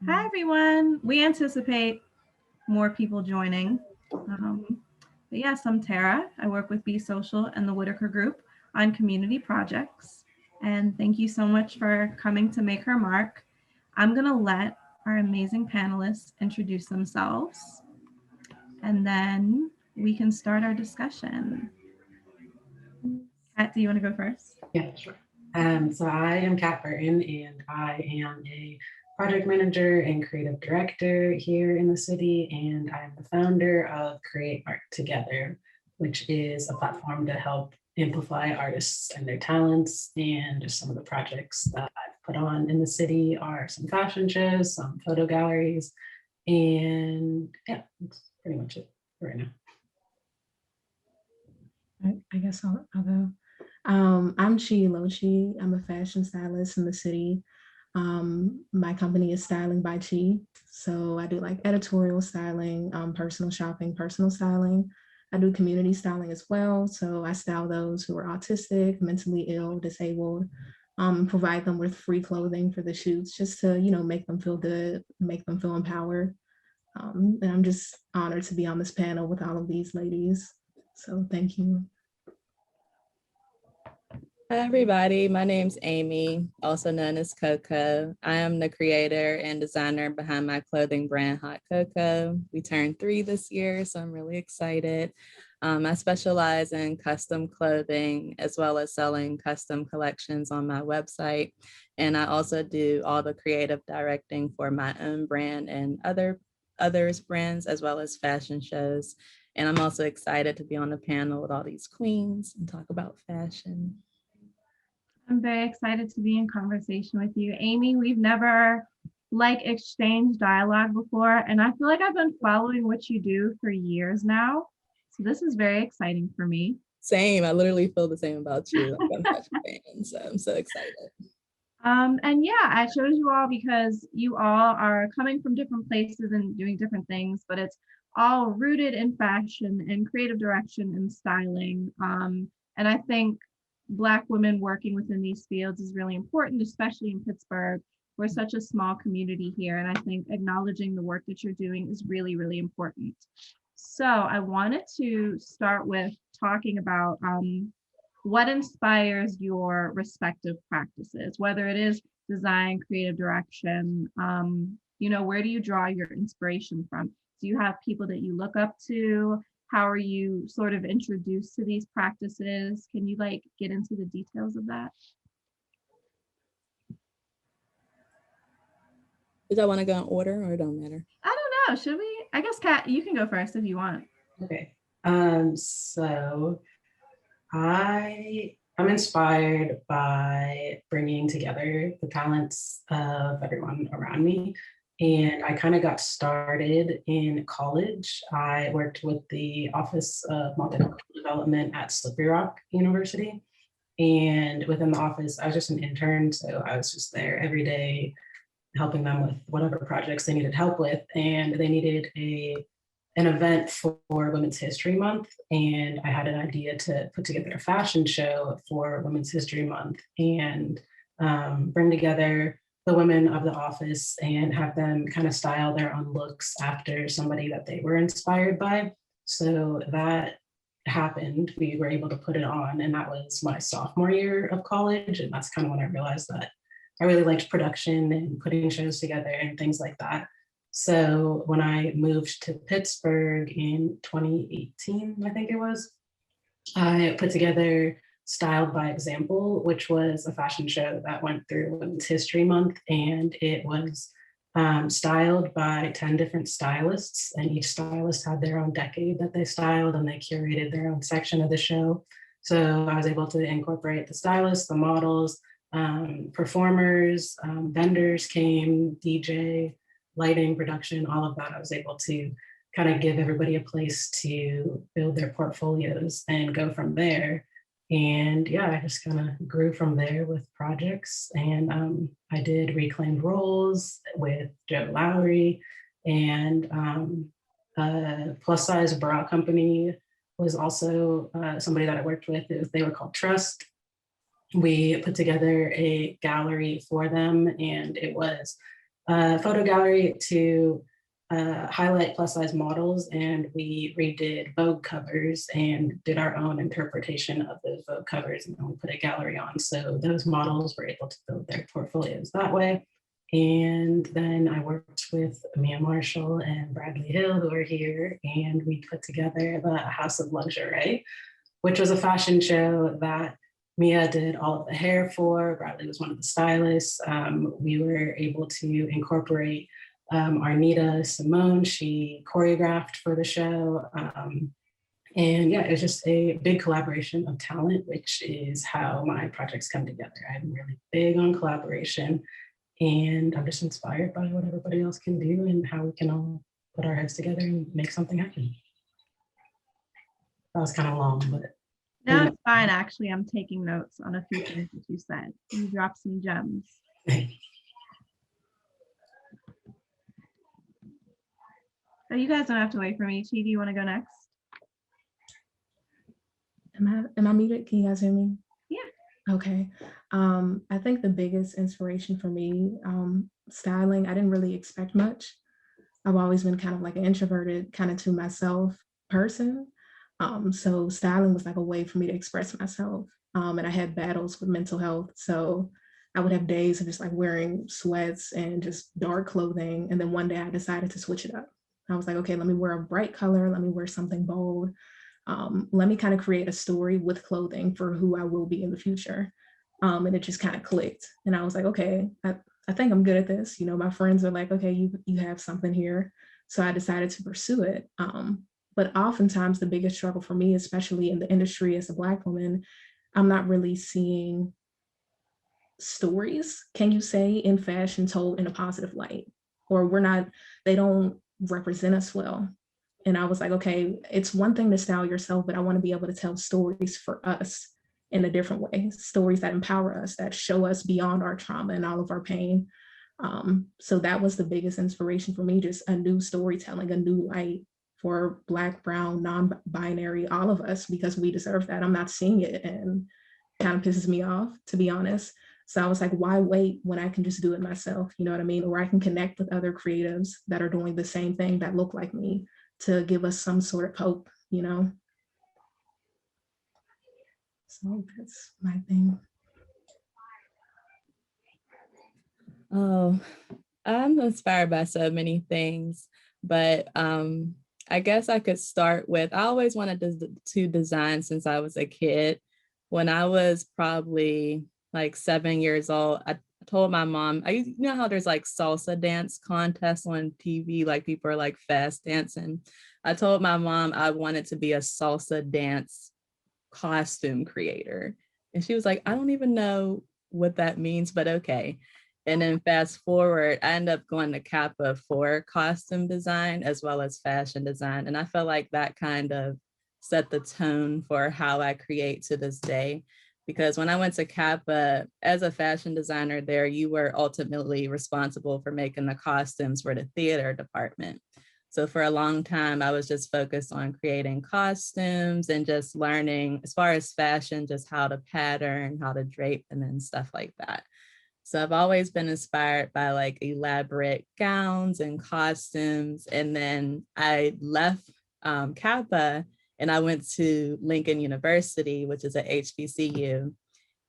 Hi, everyone. We anticipate more people joining. But yes, I'm Tara. I work with Be Social and the Whitaker Group on community projects. And thank you so much for coming to make her mark. I'm going to let our amazing panelists introduce themselves, and then we can start our discussion. Kat, do you want to go first? Yeah, sure. So I am Cat Burton, and I am a project manager and creative director here in the city, and I'm the founder of Create Art Together, which is a platform to help amplify artists and their talents. And just some of the projects that I've put on in the city are some fashion shows, some photo galleries, and yeah, that's pretty much it for right now. I guess I'll go. I'm Ilochi. I'm a fashion stylist in the city. My company is Styling by Chi. So I do like editorial styling, personal shopping, personal styling. I do community styling as well. So I style those who are autistic, mentally ill, disabled, provide them with free clothing for the shoots just to, make them feel good, make them feel empowered. And I'm just honored to be on this panel with all of these ladies. So thank you. Hi, everybody. My name's Amy, also known as Coco. I am the creator and designer behind my clothing brand, HauteCocoa. We turned 3 this year, so I'm really excited. I specialize in custom clothing as well as selling custom collections on my website. And I also do all the creative directing for my own brand and others' brands, as well as fashion shows. And I'm also excited to be on the panel with all these queens and talk about fashion. I'm very excited to be in conversation with you. Amy, we've never exchanged dialogue before, and I feel like I've been following what you do for years now. So this is very exciting for me. Same. I literally feel the same about you. I'm such a fan, so I'm so excited. And yeah, I chose you all because you all are coming from different places and doing different things, but it's all rooted in fashion and creative direction and styling. And I think Black women working within these fields is really important, especially in Pittsburgh. We're such a small community here, and I think acknowledging the work that you're doing is really, really important. So I wanted to start with talking about what inspires your respective practices, whether it is design, creative direction. Where do you draw your inspiration from? Do you have people that you look up to? How are you sort of introduced to these practices? Can you get into the details of that? Does I want to go in order or it don't matter? I don't know. Should we? I guess Kat, you can go first if you want. Okay. So I'm inspired by bringing together the talents of everyone around me. And I kind of got started in college. I worked with the Office of Multicultural Development at Slippery Rock University. And within the office, I was just an intern. So I was just there every day helping them with whatever projects they needed help with. And they needed an event for Women's History Month, and I had an idea to put together a fashion show for Women's History Month and bring together the women of the office and have them kind of style their own looks after somebody that they were inspired by. So that happened. We were able to put it on, and that was my sophomore year of college, and that's kind of when I realized that I really liked production and putting shows together and things like that. So when I moved to Pittsburgh in 2018, I think it was, I put together Styled by Example, which was a fashion show that went through Women's History Month, and it was styled by 10 different stylists, and each stylist had their own decade that they styled, and they curated their own section of the show. So I was able to incorporate the stylists, the models, performers, vendors came, DJ, lighting, production, all of that. I was able to kind of give everybody a place to build their portfolios and go from there. And yeah, I just kind of grew from there with projects. And I did Reclaimed Roles with Joe Lowry, and Plus Size Bra Company was also somebody that I worked with. They were called Trust. We put together a gallery for them, and it was photo gallery to highlight plus size models, and we redid Vogue covers and did our own interpretation of those Vogue covers, and then we put a gallery on. So those models were able to build their portfolios that way. And then I worked with Mia Marshall and Bradley Hill, who are here, and we put together the House of Luxury, which was a fashion show that Mia did all of the hair for. Bradley was one of the stylists. We were able to incorporate Arnita Simone. She choreographed for the show. And yeah, it was just a big collaboration of talent, which is how my projects come together. I'm really big on collaboration, and I'm just inspired by what everybody else can do and how we can all put our heads together and make something happen. That was kind of long, but. No, it's fine. Actually, I'm taking notes on a few things that you said. You dropped some gems. So you guys don't have to wait for me. Chi, do you want to go next? Am I muted? Can you guys hear me? Yeah. Okay. I think the biggest inspiration for me, styling, I didn't really expect much. I've always been kind of like an introverted, kind of to myself person. So styling was like a way for me to express myself. And I had battles with mental health. So I would have days of just like wearing sweats and just dark clothing. And then one day I decided to switch it up. I was like, okay, let me wear a bright color. Let me wear something bold. Let me kind of create a story with clothing for who I will be in the future. And it just kind of clicked. And I was like, okay, I think I'm good at this. You know, my friends are like, okay, you have something here. So I decided to pursue it. But oftentimes the biggest struggle for me, especially in the industry as a Black woman, I'm not really seeing stories, can you say, in fashion told in a positive light, or they don't represent us well. And I was like, okay, it's one thing to style yourself, but I want to be able to tell stories for us in a different way, stories that empower us, that show us beyond our trauma and all of our pain. So that was the biggest inspiration for me, just a new storytelling, a new light for Black, brown, non-binary, all of us, because we deserve that. I'm not seeing it, and kind of pisses me off, to be honest. So I was like, why wait when I can just do it myself? You know what I mean? Or I can connect with other creatives that are doing the same thing, that look like me, to give us some sort of hope, you know? So that's my thing. Oh, I'm inspired by so many things, but I guess I could start with, I always wanted to design since I was a kid. When I was probably like 7 years old, I told my mom, you know how there's like salsa dance contests on TV, like people are like fast dancing. I told my mom I wanted to be a salsa dance costume creator. And she was like, I don't even know what that means, but okay. And then fast forward, I ended up going to Kappa for costume design as well as fashion design. And I felt like that kind of set the tone for how I create to this day. Because when I went to Kappa as a fashion designer there, you were ultimately responsible for making the costumes for the theater department. So for a long time, I was just focused on creating costumes and just learning, as far as fashion, just how to pattern, how to drape, and then stuff like that. So I've always been inspired by like elaborate gowns and costumes. And then I left Kappa and I went to Lincoln University, which is at HBCU.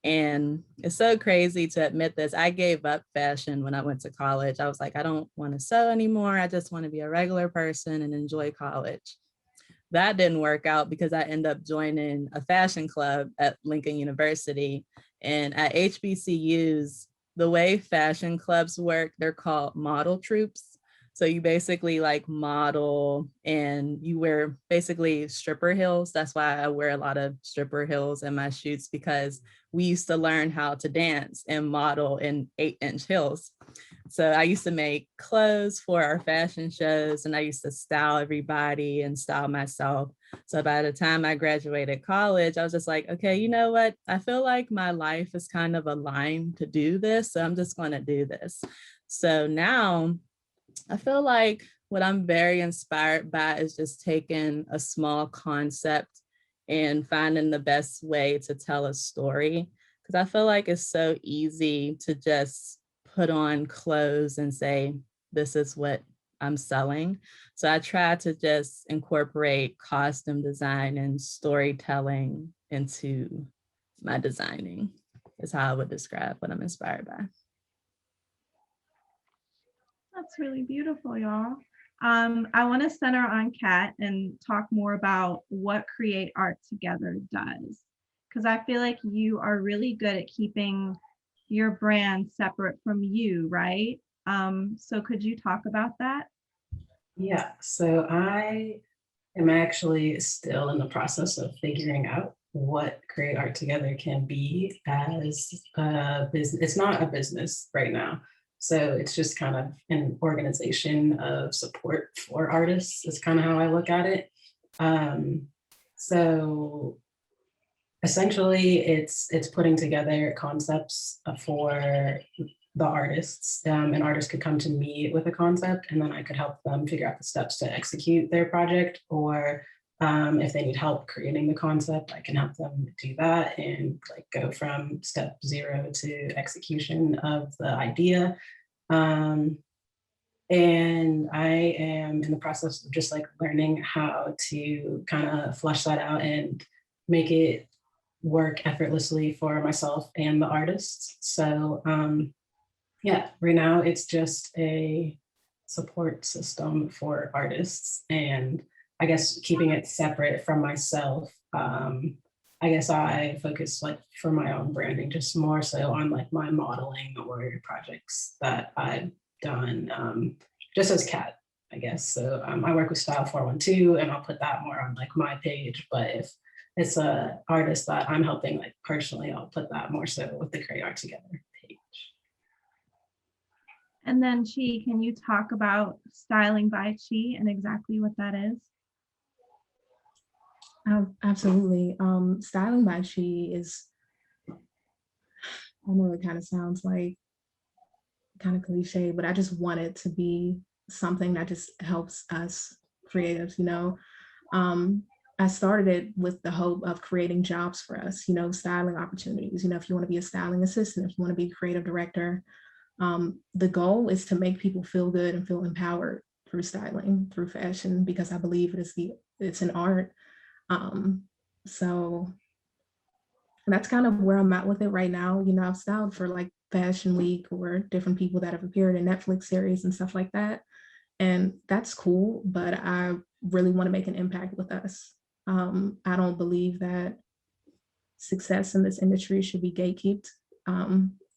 And it's so crazy to admit this. I gave up fashion when I went to college. I was like, I don't want to sew anymore. I just want to be a regular person and enjoy college. That didn't work out because I ended up joining a fashion club at Lincoln University. And at HBCUs, the way fashion clubs work, they're called model troops. So you basically like model and you wear basically stripper heels. That's why I wear a lot of stripper heels in my shoots, because we used to learn how to dance and model in 8-inch heels. So I used to make clothes for our fashion shows and I used to style everybody and style myself. So by the time I graduated college, I was just like, okay, you know what? I feel like my life is kind of aligned to do this. So I'm just going to do this. So now I feel like what I'm very inspired by is just taking a small concept and finding the best way to tell a story. Because I feel like it's so easy to just put on clothes and say, this is what I'm selling. So I try to just incorporate costume design and storytelling into my designing, is how I would describe what I'm inspired by. That's really beautiful, y'all. I want to center on Cat and talk more about what Create Art Together does, because I feel like you are really good at keeping your brand separate from you, right? So could you talk about that? Yeah, so I am actually still in the process of figuring out what Create Art Together can be as a business. It's not a business right now. So it's just kind of an organization of support for artists is kind of how I look at it. So essentially it's putting together concepts for the artists. An artist could come to me with a concept and then I could help them figure out the steps to execute their project, or if they need help creating the concept, I can help them do that and like go from step 0 to execution of the idea. And I am in the process of just like learning how to kind of flesh that out and make it work effortlessly for myself and the artists. So yeah, right now it's just a support system for artists, and I guess keeping it separate from myself. I guess I focus like for my own branding, just more so on like my modeling or projects that I've done, just as Cat, I guess. So I work with Style 412, and I'll put that more on like my page. But if it's a artist that I'm helping like personally, I'll put that more so with the Create Art Together page. And then Chi, can you talk about Styling by Chi and exactly what that is? Absolutely. Styling by Chi is, I know it kind of sounds like kind of cliche, but I just want it to be something that just helps us creatives, you know. I started it with the hope of creating jobs for us, you know, styling opportunities. You know, if you want to be a styling assistant, if you want to be a creative director, the goal is to make people feel good and feel empowered through styling, through fashion, because I believe it's an art. So that's kind of where I'm at with it right now. You know, I've styled for like Fashion Week or different people that have appeared in Netflix series and stuff like that. And that's cool, but I really want to make an impact with us. I don't believe that success in this industry should be gatekept.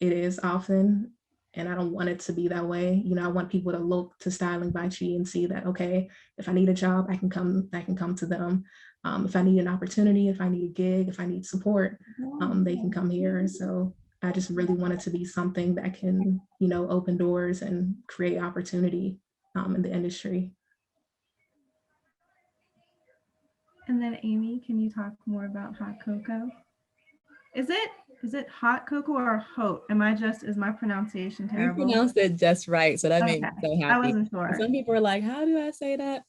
It is often, and I don't want it to be that way. You know, I want people to look to Styling by Chi and see that, okay, if I need a job, I can come to them. If I need an opportunity, if I need a gig, if I need support, they can come here. So I just really want it to be something that can, you know, open doors and create opportunity in the industry. And then Amy, can you talk more about HauteCocoa? Is it HauteCocoa or Haute? Is my pronunciation You terrible? pronounced it just right, so that made me so I happy. wasn't sure. Some people are like, how do I say that?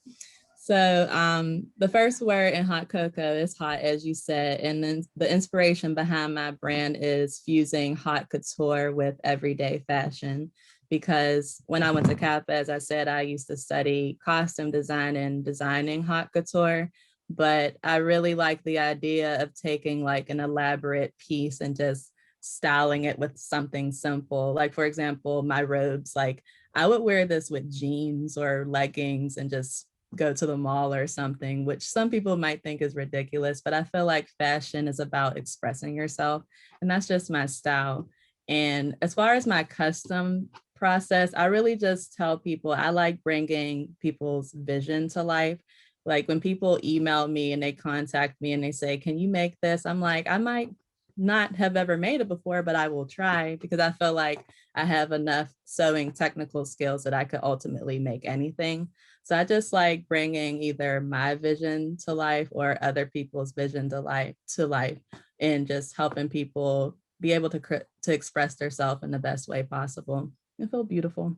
So the first word in HauteCocoa is hot, as you said, and then the inspiration behind my brand is fusing haute couture with everyday fashion. Because when I went to CAPA, as I said, I used to study costume design and designing haute couture. But I really like the idea of taking like an elaborate piece and just styling it with something simple. Like, for example, my robes, like I would wear this with jeans or leggings and just go to the mall or something, which some people might think is ridiculous, but I feel like fashion is about expressing yourself, and that's just my style. And as far as my custom process, I really just tell people I like bringing people's vision to life. Like when people email me and they contact me and they say, can you make this? I'm like, I might not have ever made it before, but I will try, because I feel like I have enough sewing technical skills that I could ultimately make anything. So I just like bringing either my vision to life or other people's vision to life, and just helping people be able to express themselves in the best way possible and feel beautiful.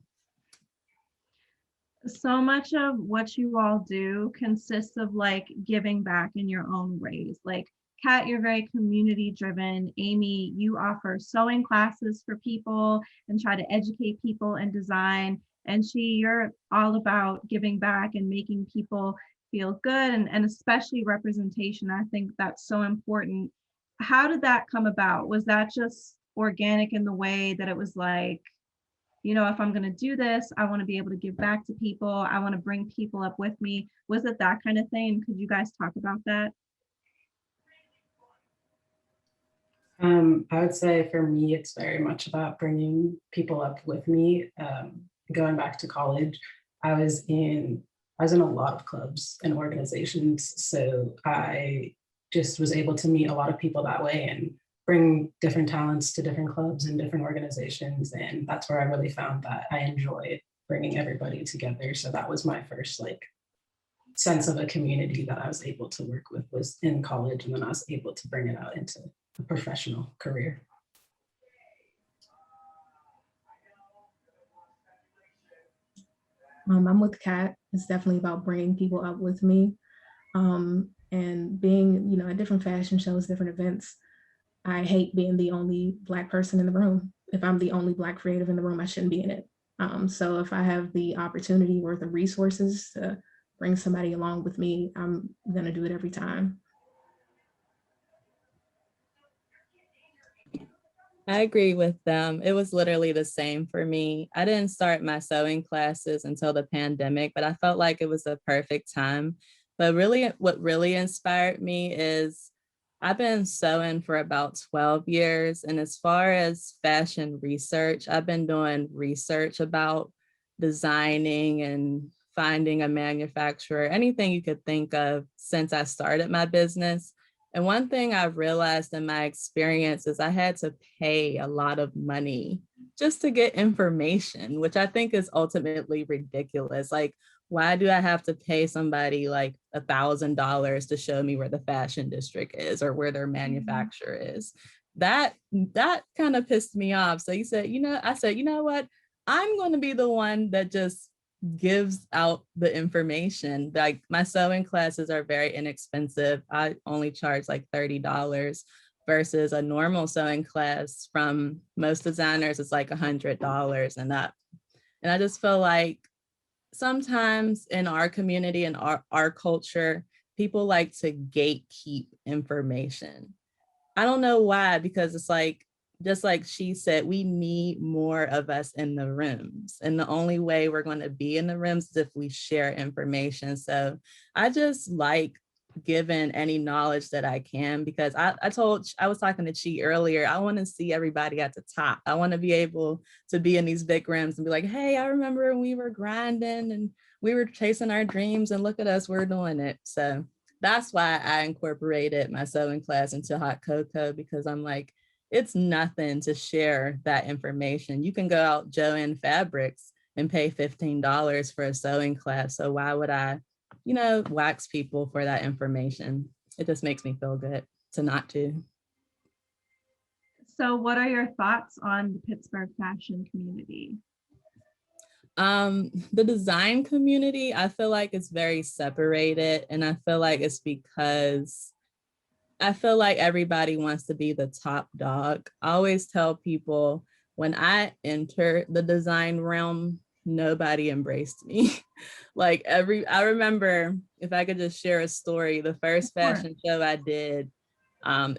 So much of what you all do consists of like giving back in your own ways. Like Kat, you're very community driven. Amy, you offer sewing classes for people and try to educate people in design. And you're all about giving back and making people feel good and especially representation. I think that's so important. How did that come about? Was that just organic in the way that it was like, if I'm going to do this, I want to be able to give back to people. I want to bring people up with me. Was it that kind of thing? Could you guys talk about that? I would say for me, it's very much about bringing people up with me. Going back to college, I was in a lot of clubs and organizations, so I just was able to meet a lot of people that way and bring different talents to different clubs and different organizations, and that's where I really found that I enjoy bringing everybody together. So that was my first sense of a community that I was able to work with, was in college, and then I was able to bring it out into a professional career. I'm with Kat. It's definitely about bringing people up with me, and being, at different fashion shows, different events. I hate being the only Black person in the room. If I'm the only Black creative in the room, I shouldn't be in it. So if I have the opportunity or the resources to bring somebody along with me, I'm gonna do it every time. I agree with them. It was literally the same for me. I didn't start my sewing classes until the pandemic, but I felt like it was the perfect time. But really, what really inspired me is I've been sewing for about 12 years. And as far as fashion research, I've been doing research about designing and finding a manufacturer, anything you could think of since I started my business. And one thing I've realized in my experience is I had to pay a lot of money just to get information, which I think is ultimately ridiculous. Like, why do I have to pay somebody like $1,000 to show me where the fashion district is or where their manufacturer is? That kind of pissed me off. So I said, you know what? I'm going to be the one that just gives out the information. Like, my sewing classes are very inexpensive. I only charge like $30 versus a normal sewing class from most designers is like $100 and up. And I just feel like sometimes in our community and our culture, people like to gatekeep information. I don't know why, because it's like, just like she said, we need more of us in the rooms. And the only way we're going to be in the rooms is if we share information. So I just like giving any knowledge that I can, because I was talking to Chi earlier, I want to see everybody at the top. I want to be able to be in these big rooms and be like, hey, I remember when we were grinding and we were chasing our dreams, and look at us, we're doing it. So that's why I incorporated my sewing class into HauteCocoa, because I'm like, it's nothing to share that information. You can go out Joann Fabrics and pay $15 for a sewing class. So why would I, wax people for that information? It just makes me feel good to not to. So what are your thoughts on the Pittsburgh fashion community? The design community, I feel like it's very separated. And I feel like it's because I feel like everybody wants to be the top dog. I always tell people when I enter the design realm, nobody embraced me. I remember, if I could just share a story, the first fashion show I did,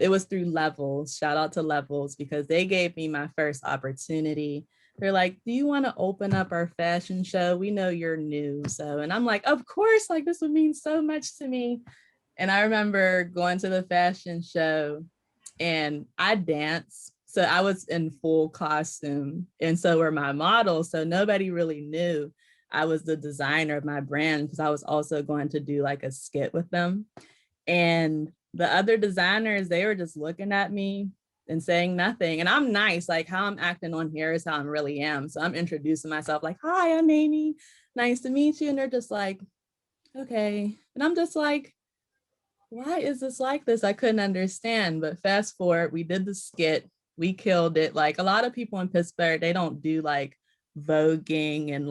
it was through Levels. Shout out to Levels, because they gave me my first opportunity. They're like, do you want to open up our fashion show? We know you're new. And I'm like, of course, like this would mean so much to me. And I remember going to the fashion show and I danced. So I was in full costume, and so were my models. So nobody really knew I was the designer of my brand, because I was also going to do like a skit with them. And the other designers, they were just looking at me and saying nothing. And I'm nice, like how I'm acting on here is how I really am. So I'm introducing myself like, hi, I'm Amy. Nice to meet you. And they're just like, okay. And I'm just like, why is this like this? I couldn't understand. But fast forward, we did the skit, we killed it. Like a lot of people in Pittsburgh, they don't do like voguing and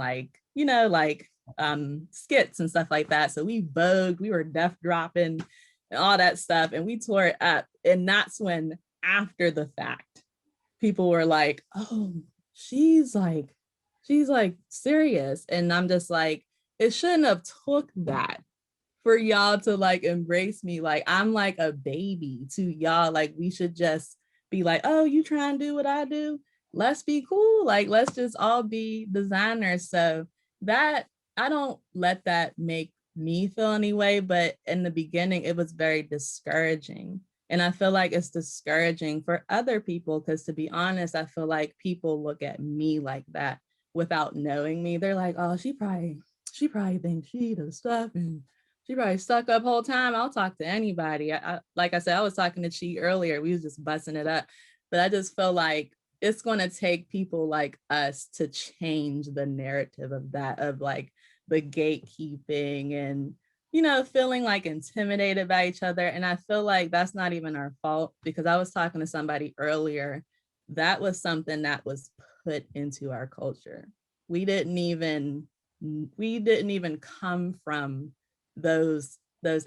skits and stuff like that. So we vogued, we were death dropping, and all that stuff. And we tore it up. And that's when, after the fact, people were like, oh, she's like serious. And I'm just like, it shouldn't have took that for y'all to like embrace me. Like, I'm like a baby to y'all. Like, we should just be like, oh, you try and do what I do? Let's be cool. Like, let's just all be designers. So that, I don't let that make me feel any way, but in the beginning, it was very discouraging. And I feel like it's discouraging for other people, because to be honest, I feel like people look at me like that without knowing me. They're like, oh, she probably thinks she does stuff and she probably stuck up whole time. I'll talk to anybody. Like I said, I was talking to Chi earlier. We was just busting it up. But I just feel like it's going to take people like us to change the narrative of that, of like the gatekeeping and, you know, feeling like intimidated by each other. And I feel like that's not even our fault, because I was talking to somebody earlier. That was something that was put into our culture. We didn't even come from those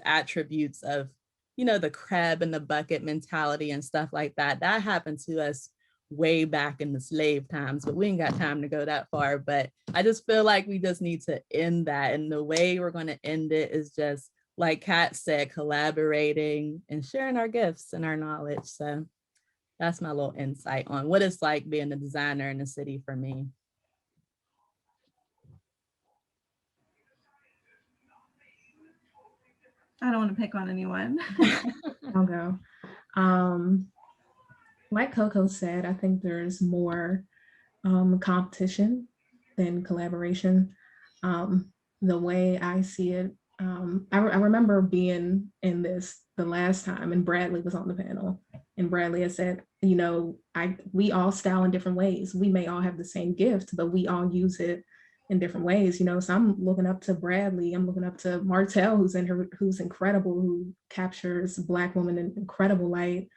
attributes of, you know, the crab in the bucket mentality and stuff like that. That happened to us way back in the slave times, but we ain't got time to go that far. But I just feel like we just need to end that. And the way we're going to end it is just, like Kat said, collaborating and sharing our gifts and our knowledge. So that's my little insight on what it's like being a designer in the city for me. I don't want to pick on anyone. I'll go. Like Coco said, I think there's more competition than collaboration. The way I see it, I remember being in this the last time, and Bradley was on the panel, and Bradley had said, you know, we all style in different ways. We may all have the same gift, but we all use it in different ways, you know. So I'm looking up to Bradley, I'm looking up to Martell, who's incredible, who captures Black women in incredible light.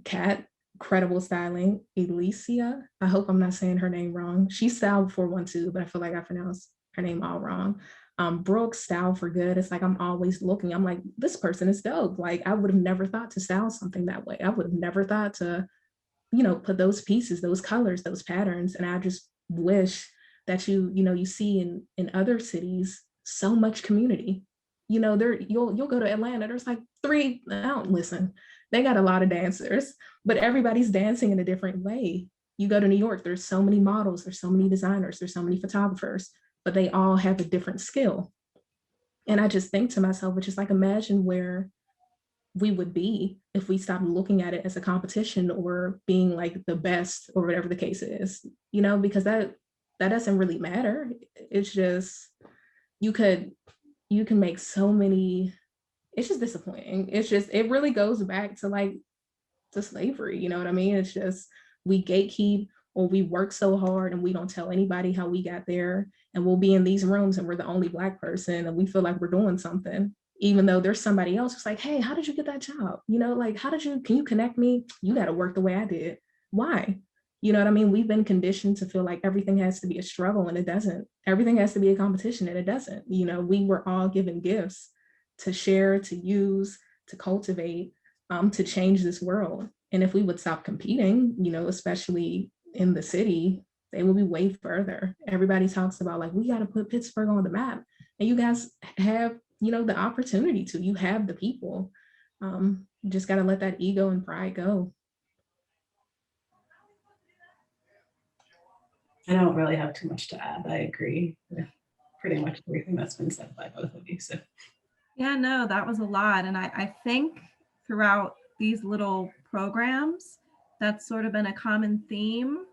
Cat, incredible styling. Alicia, I hope I'm not saying her name wrong. She styled before one too, but I feel like I pronounced her name all wrong. Brooke, style for good. It's like I'm always looking. I'm like, this person is dope. Like, I would have never thought to style something that way. I would have never thought to, you know, put those pieces, those colors, those patterns. And I just wish that you see in other cities so much community. You know, you'll go to Atlanta, there's like three, I don't listen. They got a lot of dancers, but everybody's dancing in a different way. You go to New York, there's so many models, there's so many designers, there's so many photographers, but they all have a different skill. And I just think to myself, which is like, imagine where we would be if we stopped looking at it as a competition or being like the best or whatever the case is, you know, because that doesn't really matter. It's just, you can make so many, it's just disappointing. It really goes back to like to slavery, you know what I mean? It's just, we gatekeep, or we work so hard and we don't tell anybody how we got there, and we'll be in these rooms and we're the only Black person and we feel like we're doing something, even though there's somebody else who's like, hey, how did you get that job? You know, like, can you connect me? You got to work the way I did. Why? You know what I mean? We've been conditioned to feel like everything has to be a struggle, and it doesn't. Everything has to be a competition, and it doesn't. You know, we were all given gifts to share, to use, to cultivate, to change this world. And if we would stop competing, you know, especially in the city, they will be way further. Everybody talks about like, we got to put Pittsburgh on the map, and you guys have, you know, the opportunity to. You have the people. You just got to let that ego and pride go. I don't really have too much to add. I agree with pretty much everything that's been said by both of you. So Yeah, no, that was a lot. And I think throughout these little programs, that's sort of been a common theme,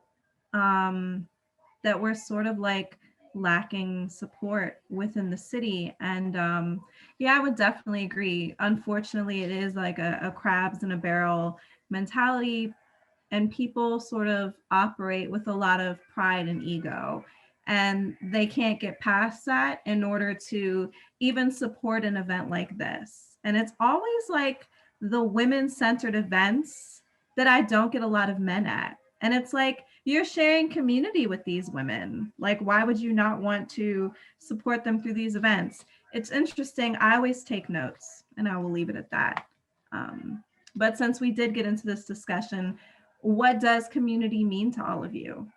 that we're sort of like lacking support within the city. And yeah, I would definitely agree. Unfortunately, it is like a crabs in a barrel mentality, and people sort of operate with a lot of pride and ego, and they can't get past that in order to even support an event like this. And it's always like the women-centered events that I don't get a lot of men at. And it's like, you're sharing community with these women. Like, why would you not want to support them through these events? It's interesting. I always take notes. And I will leave it at that. But since we did get into this discussion, what does community mean to all of you?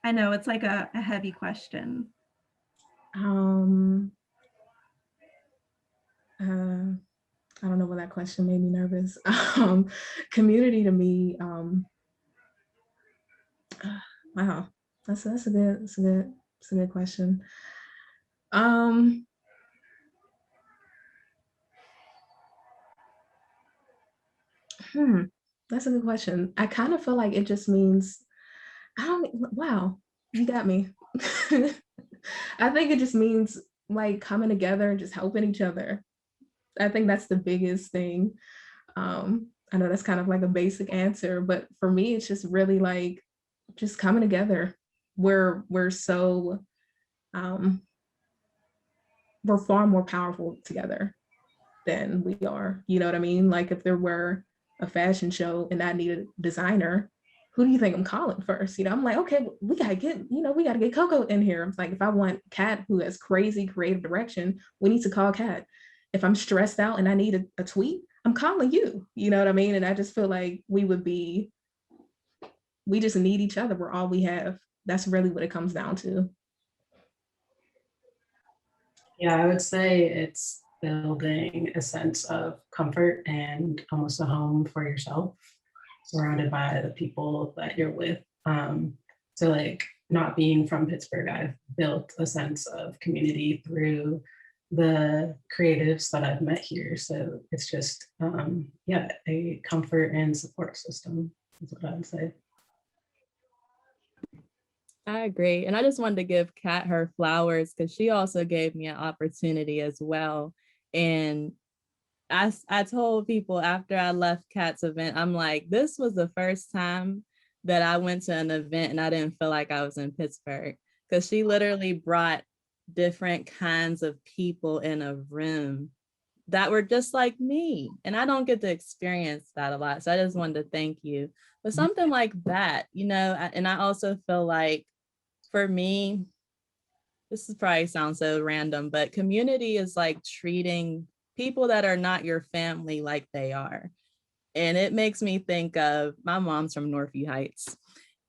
I know it's like a heavy question. I don't know why that question made me nervous. Community to me, wow, that's a good question. That's a good question. I kind of feel like it just means, wow, you got me. I think it just means like coming together and just helping each other. I think that's the biggest thing. I know that's kind of like a basic answer, but for me, it's just really like just coming together. We're so we're far more powerful together than we are. You know what I mean? Like if there were a fashion show and I needed a designer, who do you think I'm calling first? You know, I'm like, okay, we gotta get Coco in here. I'm like, if I want Cat, who has crazy creative direction, we need to call Cat. If I'm stressed out and I need a tweet, I'm calling you. You know what I mean? And I just feel like we just need each other. We're all we have. That's really what it comes down to. Yeah, I would say it's building a sense of comfort and almost a home for yourself, surrounded by the people that you're with. So like not being from Pittsburgh, I've built a sense of community through the creatives that I've met here. So it's just, a comfort and support system is what I would say. I agree. And I just wanted to give Kat her flowers because she also gave me an opportunity as well. And I told people after I left Kat's event, I'm like, this was the first time that I went to an event and I didn't feel like I was in Pittsburgh, because she literally brought different kinds of people in a room that were just like me. And I don't get to experience that a lot. So I just wanted to thank you. But something like that, and I also feel like for me, this is probably sounds so random, but community is like treating people that are not your family like they are. And it makes me think of my mom's from Northview Heights.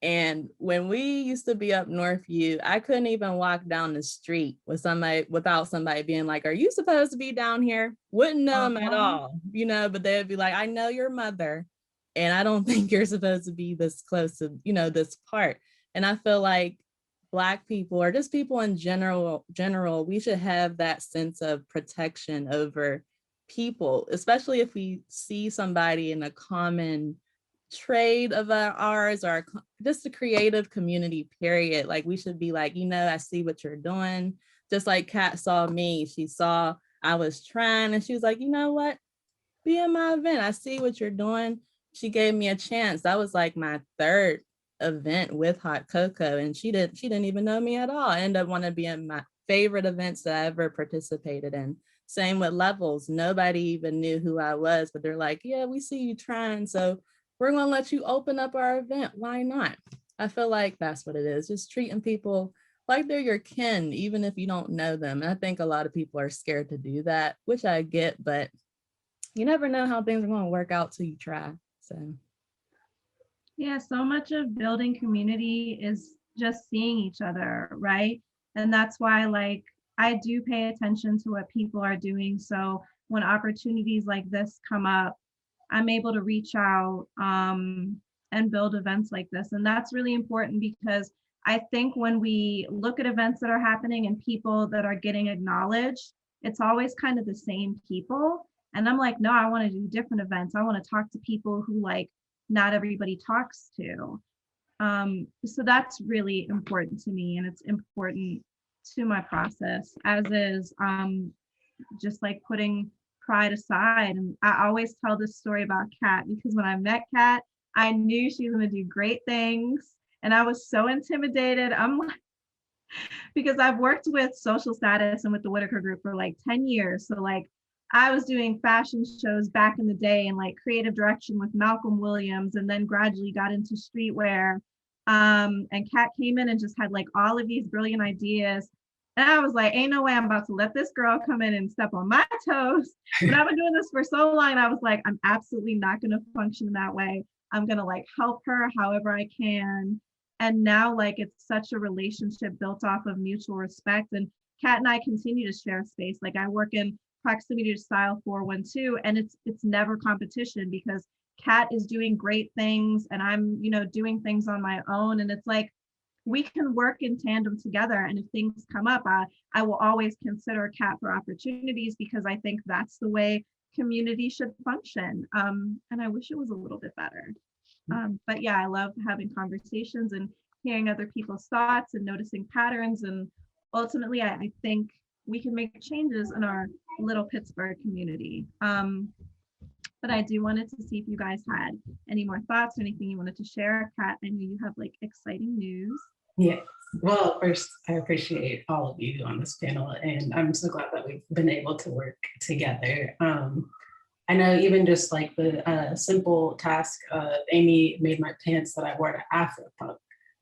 And when we used to be up Northview, I couldn't even walk down the street without somebody being like, are you supposed to be down here? Wouldn't know them at all, but they'd be like, I know your mother, and I don't think you're supposed to be this close to, this part. And I feel like Black people, or just people in general, we should have that sense of protection over people, especially if we see somebody in a common trade of ours, or just a creative community, period. Like we should be like, I see what you're doing. Just like Kat saw me, she saw I was trying and she was like, you know what? Be in my event. I see what you're doing. She gave me a chance. That was like my third event with HauteCocoa, and she didn't even know me at all. I ended up wanting to be in my favorite events that I ever participated in. Same with Levels. Nobody even knew who I was, but they're like, yeah, we see you trying, so we're going to let you open up our event. Why not? I feel like that's what it is. Just treating people like they're your kin, even if you don't know them. And I think a lot of people are scared to do that, which I get, but you never know how things are going to work out till you try. So yeah, so much of building community is just seeing each other, right? And that's why like I do pay attention to what people are doing. So when opportunities like this come up, I'm able to reach out and build events like this. And that's really important, because I think when we look at events that are happening and people that are getting acknowledged, it's always kind of the same people. And I'm like, no, I want to do different events. I want to talk to people who like not everybody talks to. So that's really important to me, and it's important to my process, as is just like putting pride aside. And I always tell this story about Kat, because when I met Kat, I knew she was going to do great things. And I was so intimidated. I'm like, because I've worked with social status and with the Whitaker group for like 10 years. So like I was doing fashion shows back in the day and like creative direction with Malcolm Williams, and then gradually got into streetwear. And Kat came in and just had like all of these brilliant ideas. And I was like, ain't no way I'm about to let this girl come in and step on my toes. But I've been doing this for so long. I was like, I'm absolutely not going to function that way. I'm going to like help her however I can. And now like it's such a relationship built off of mutual respect. And Kat and I continue to share space. Like I work in proximity to style 412, and it's never competition because Kat is doing great things and I'm, doing things on my own. And it's like we can work in tandem together. And if things come up, I will always consider Kat for opportunities because I think that's the way community should function. And I wish it was a little bit better. But yeah, I love having conversations and hearing other people's thoughts and noticing patterns. And ultimately, I think we can make changes in our little Pittsburgh community. But I do wanted to see if you guys had any more thoughts or anything you wanted to share. Kat, I know you have like exciting news. Yes. Well, first, I appreciate all of you on this panel, and I'm so glad that we've been able to work together. I know even just like the simple task of Amy made my pants that I wore to Afropunk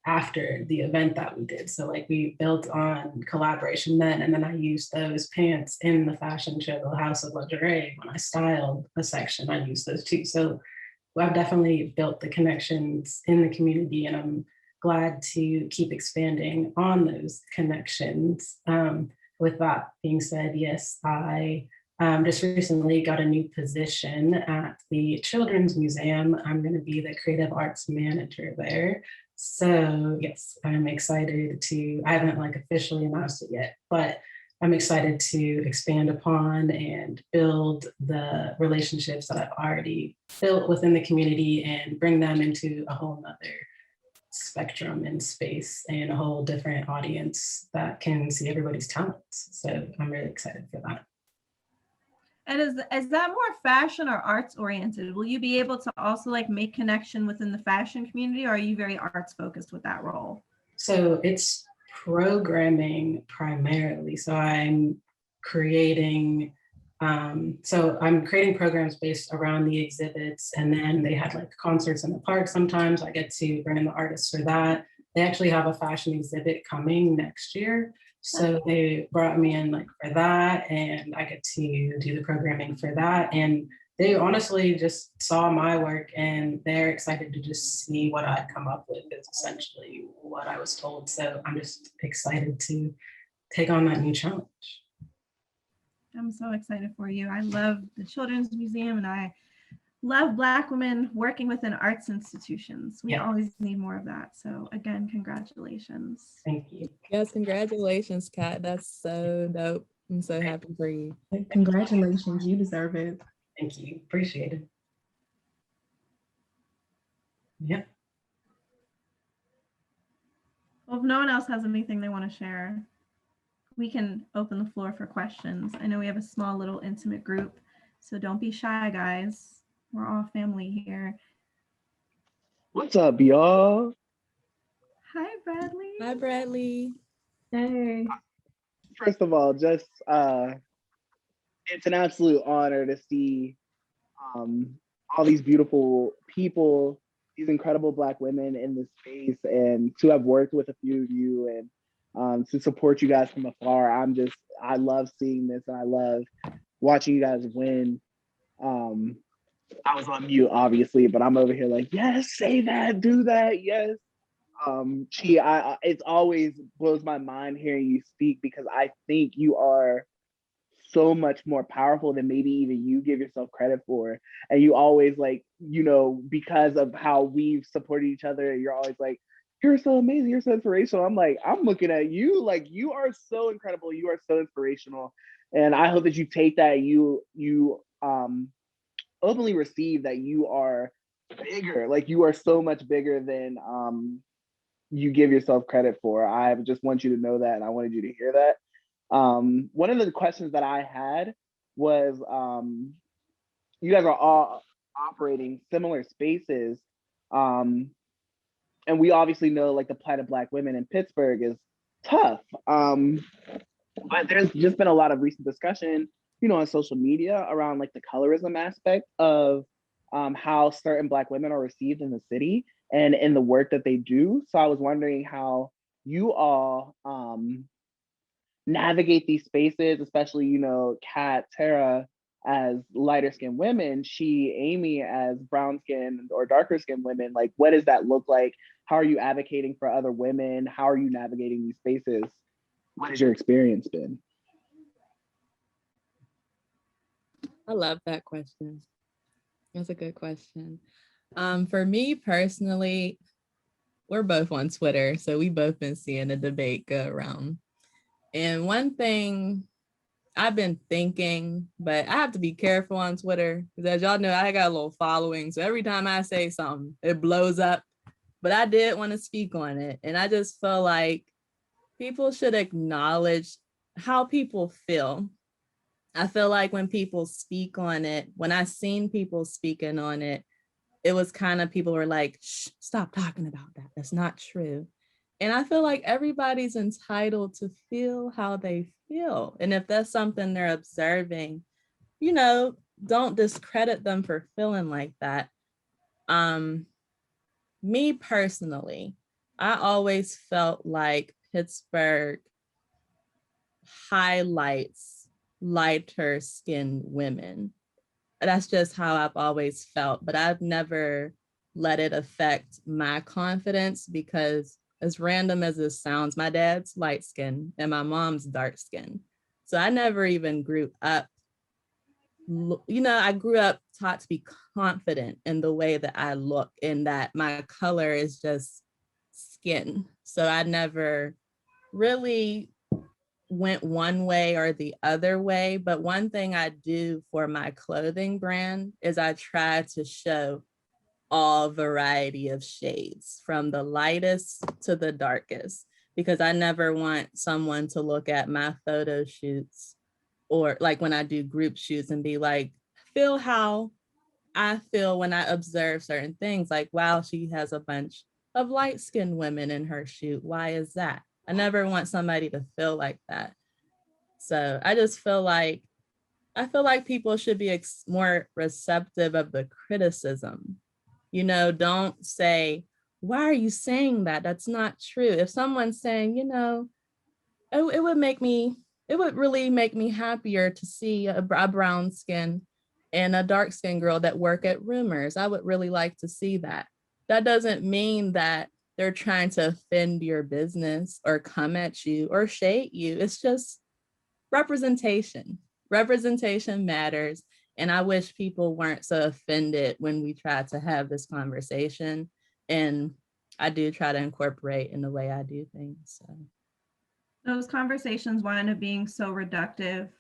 after the event that we did. So like we built on collaboration then, and then I used those pants in the fashion show, The House of Lingerie. When I styled a section, I used those too. So I've definitely built the connections in the community, and I'm glad to keep expanding on those connections. With that being said, yes, I just recently got a new position at the Children's Museum. I'm going to be the creative arts manager there. So yes, I'm excited I haven't like officially announced it yet, but I'm excited to expand upon and build the relationships that I've already built within the community and bring them into a whole nother spectrum and space and a whole different audience that can see everybody's talents. So I'm really excited for that. And is that more fashion or arts oriented? Will you be able to also like make connection within the fashion community, or are you very arts focused with that role? So it's programming primarily. So I'm creating programs based around the exhibits, and then they had like concerts in the park. Sometimes I get to bring in the artists for that. They actually have a fashion exhibit coming next year. So they brought me in like for that, and I get to do the programming for that. And they honestly just saw my work and they're excited to just see what I'd come up with is essentially what I was told. So I'm just excited to take on that new challenge. I'm so excited for you. I love the Children's Museum and I love Black women working within arts institutions. We always need more of that. So again, congratulations. Thank you. Yes, congratulations, Kat. That's so dope. I'm so happy for you. Congratulations, you deserve it. Thank you, appreciate it. Yeah. Well, if no one else has anything they want to share, we can open the floor for questions. I know we have a small little intimate group, so don't be shy, guys. We're all family here. What's up, y'all? Hi, Bradley. Hi, Bradley. Hey. First of all, just it's an absolute honor to see all these beautiful people, these incredible Black women in this space, and to have worked with a few of you and to support you guys from afar. I love seeing this, and I love watching you guys win. I was on mute, obviously, but I'm over here like, yes, say that, do that, yes. It always blows my mind hearing you speak because I think you are so much more powerful than maybe even you give yourself credit for. And you always like, because of how we've supported each other, you're always like, you're so amazing, you're so inspirational. I'm like, I'm looking at you like you are so incredible, you are so inspirational. And I hope that you take that, you openly receive that you are bigger, like you are so much bigger than you give yourself credit for. I just want you to know that, and I wanted you to hear that. One of the questions that I had was, you guys are all operating similar spaces, and we obviously know like the plight of Black women in Pittsburgh is tough, but there's just been a lot of recent discussion on social media around like the colorism aspect of how certain Black women are received in the city. and in the work that they do. So I was wondering how you all navigate these spaces, especially, you know, Kat, Tara as lighter skinned women, Amy as brown skinned or darker skinned women. Like, what does that look like? How are you advocating for other women? How are you navigating these spaces? What has your experience been? I love that question. That's a good question. For me personally, we're both on Twitter, so we both been seeing the debate go around. And one thing I've been thinking, but I have to be careful on Twitter because, as y'all know, I got a little following. So every time I say something, it blows up. But I did want to speak on it. And I just feel like people should acknowledge how people feel. I feel like when people speak on it, when I seen people speaking on it, it was kind of people were like, shh, stop talking about that. That's not true. And I feel like everybody's entitled to feel how they feel. And if that's something they're observing, you know, don't discredit them for feeling like that. Me personally, I always felt like Pittsburgh highlights lighter skinned women. That's just how I've always felt, but I've never let it affect my confidence because, as random as this sounds, my dad's light skin and my mom's dark skin. So I never even grew up, you know, I grew up taught to be confident in the way that I look, in that my color is just skin. So I never really went one way or the other way. But one thing I do for my clothing brand is I try to show all variety of shades from the lightest to the darkest, because I never want someone to look at my photo shoots or like when I do group shoots and be like, feel how I feel when I observe certain things, like, wow, she has a bunch of light-skinned women in her shoot. Why is that? I never want somebody to feel like that. So I just feel like, people should be more receptive of the criticism. You know, don't say, why are you saying that? That's not true. If someone's saying, you know, it would really make me happier to see a brown skin and a dark skinned girl that work at Rumors. I would really like to see that. That doesn't mean that they're trying to offend your business or come at you or shade you. It's just representation. Representation matters. And I wish people weren't so offended when we try to have this conversation. And I do try to incorporate in the way I do things. So those conversations wind up being so reductive,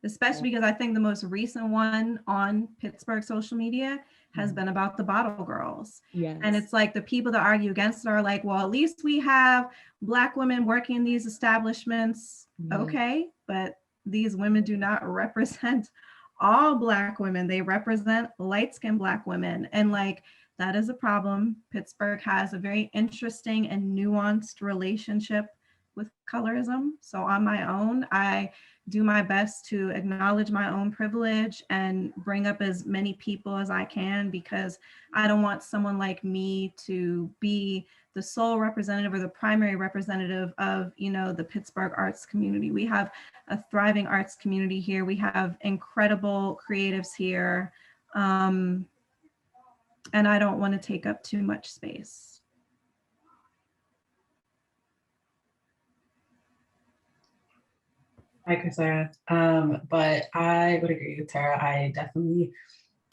especially because I think the most recent one on Pittsburgh social media has been about the bottle girls. yes. And it's like the people that argue against it are like, well, at least we have Black women working in these establishments. Okay, but these women do not represent all Black women. They represent light-skinned Black women. And like, that is a problem. Pittsburgh has a very interesting and nuanced relationship with colorism. So on my own, I do my best to acknowledge my own privilege and bring up as many people as I can, because I don't want someone like me to be the sole representative or the primary representative of, you know, the Pittsburgh arts community. We have a thriving arts community here. We have incredible creatives here. And I don't want to take up too much space. Hi, Sarah. But I would agree with Tara. I definitely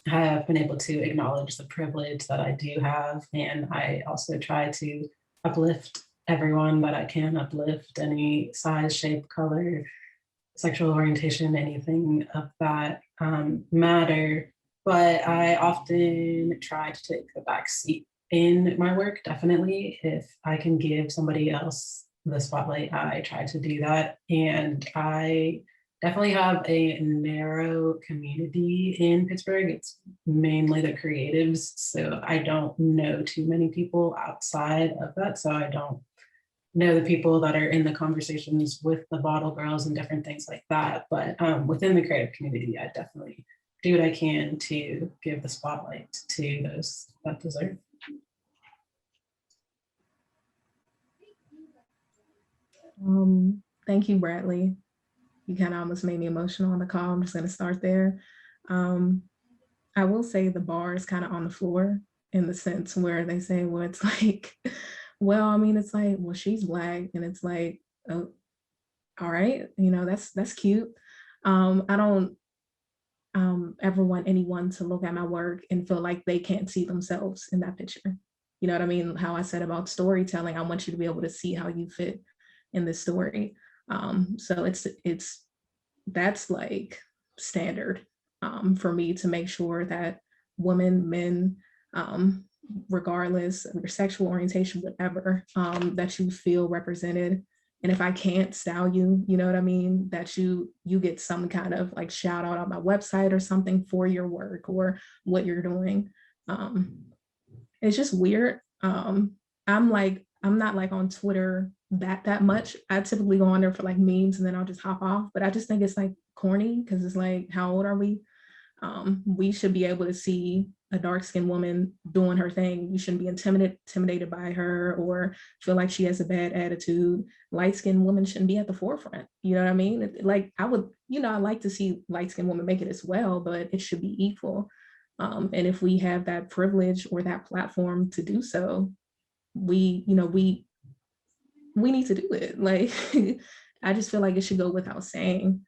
have been able to acknowledge the privilege that I do have. And I also try to uplift everyone that I can uplift, any size, shape, color, sexual orientation, anything of that matter. But I often try to take the back seat in my work, definitely. If I can give somebody else the spotlight, I try to do that. And I definitely have a narrow community in Pittsburgh. It's mainly the creatives. So I don't know too many people outside of that. So I don't know the people that are in the conversations with the bottle girls and different things like that. But within the creative community, I definitely do what I can to give the spotlight to those that deserve. Thank you, Bradley. You kind of almost made me emotional on the call. I'm just going to start there. I will say the bar is kind of on the floor in the sense where they say, well, it's like, well, I mean, it's like, well, she's Black, and it's like, oh, all right, you know, that's cute. I don't ever want anyone to look at my work and feel like they can't see themselves in that picture. You know what I mean? How I said about storytelling, I want you to be able to see how you fit in this story. So it's that's like standard for me to make sure that women, men, regardless of your sexual orientation, whatever, that you feel represented. And if I can't style you, you know what I mean, that you get some kind of like shout out on my website or something for your work or what you're doing. It's just weird. I'm not like on Twitter that much. I typically go on there for like memes and then I'll just hop off. But I just think it's like corny because it's like, how old are we? We should be able to see a dark-skinned woman doing her thing. You shouldn't be intimidated by her or feel like she has a bad attitude. Light-skinned women shouldn't be at the forefront. You know what I mean? Like I would, you know, I like to see light-skinned women make it as well, but it should be equal. And if we have that privilege or that platform to do so, we need to do it. Like, I just feel like it should go without saying.